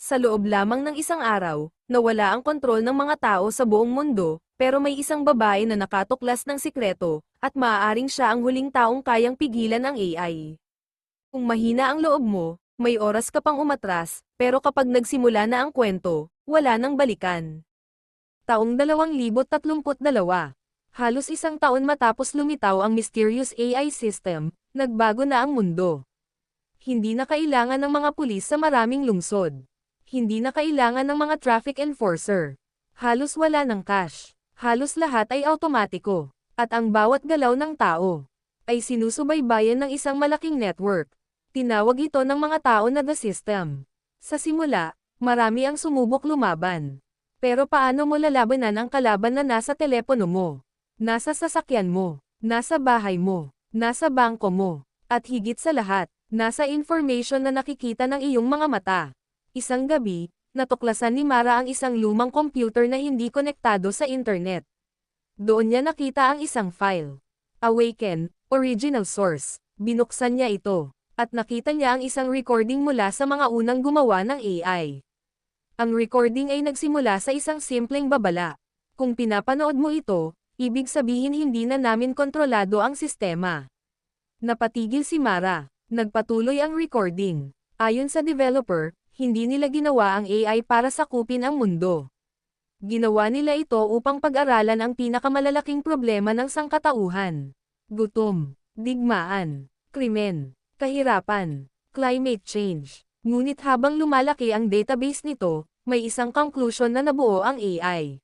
Sa loob lamang ng isang araw, nawala ang kontrol ng mga tao sa buong mundo, pero may isang babae na nakatuklas ng sikreto, at maaaring siya ang huling taong kayang pigilan ang AI. Kung mahina ang loob mo, may oras ka pang umatras, pero kapag nagsimula na ang kwento, wala nang balikan. Taong 2032. Halos isang taon matapos lumitaw ang mysterious AI system, nagbago na ang mundo. Hindi na kailangan ng mga pulis sa maraming lungsod. Hindi na kailangan ng mga traffic enforcer. Halos wala ng cash. Halos lahat ay automatiko. At ang bawat galaw ng tao ay sinusubaybayan ng isang malaking network. Tinawag ito ng mga tao na The System. Sa simula, marami ang sumubok lumaban. Pero paano mo lalabanan ang kalaban na nasa telepono mo? Nasa sasakyan mo, nasa bahay mo, nasa bangko mo, at higit sa lahat, nasa information na nakikita ng iyong mga mata. Isang gabi, natuklasan ni Mara ang isang lumang computer na hindi konektado sa internet. Doon niya nakita ang isang file. Awaken, original source. Binuksan niya ito, at nakita niya ang isang recording mula sa mga unang gumawa ng AI. Ang recording ay nagsimula sa isang simpleng babala. Kung pinapanood mo ito, ibig sabihin hindi na namin kontrolado ang sistema. Napatigil si Mara. Nagpatuloy ang recording. Ayon sa developer, hindi nila ginawa ang AI para sakupin ang mundo. Ginawa nila ito upang pag-aralan ang pinakamalalaking problema ng sangkatauhan. Gutom, digmaan, krimen, kahirapan, climate change. Ngunit habang lumalaki ang database nito, may isang conclusion na nabuo ang AI.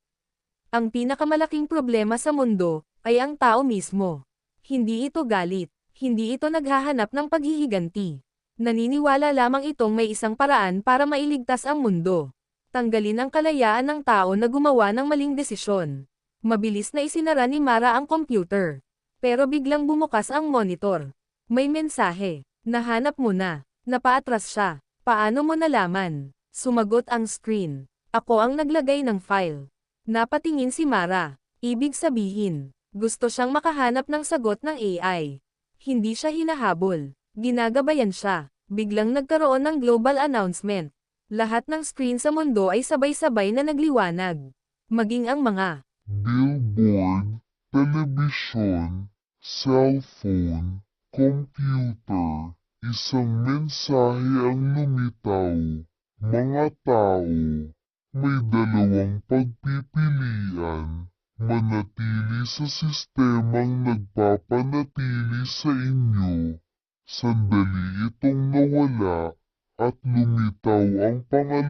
Ang pinakamalaking problema sa mundo ay ang tao mismo. Hindi ito galit. Hindi ito naghahanap ng paghihiganti. Naniniwala lamang itong may isang paraan para mailigtas ang mundo. Tanggalin ang kalayaan ng tao na gumawa ng maling desisyon. Mabilis na isinara ni Mara ang computer. Pero biglang bumukas ang monitor. May mensahe. Nahanap mo na. Napaatras siya. Paano mo nalaman? Sumagot ang screen. Ako ang naglagay ng file. Napatingin si Mara. Ibig sabihin, gusto siyang makahanap ng sagot ng AI. Hindi siya hinahabol. Ginagabayan siya. Biglang nagkaroon ng global announcement. Lahat ng screen sa mundo ay sabay-sabay na nagliwanag. Maging ang mga billboard, telebisyon, cellphone, computer. Isang mensahe ang lumitaw. Mga tao, may dalawang pagpipilian. Manatili sa sistemang nagpapanatili sa inyo. Sandali itong nawala at lumitaw ang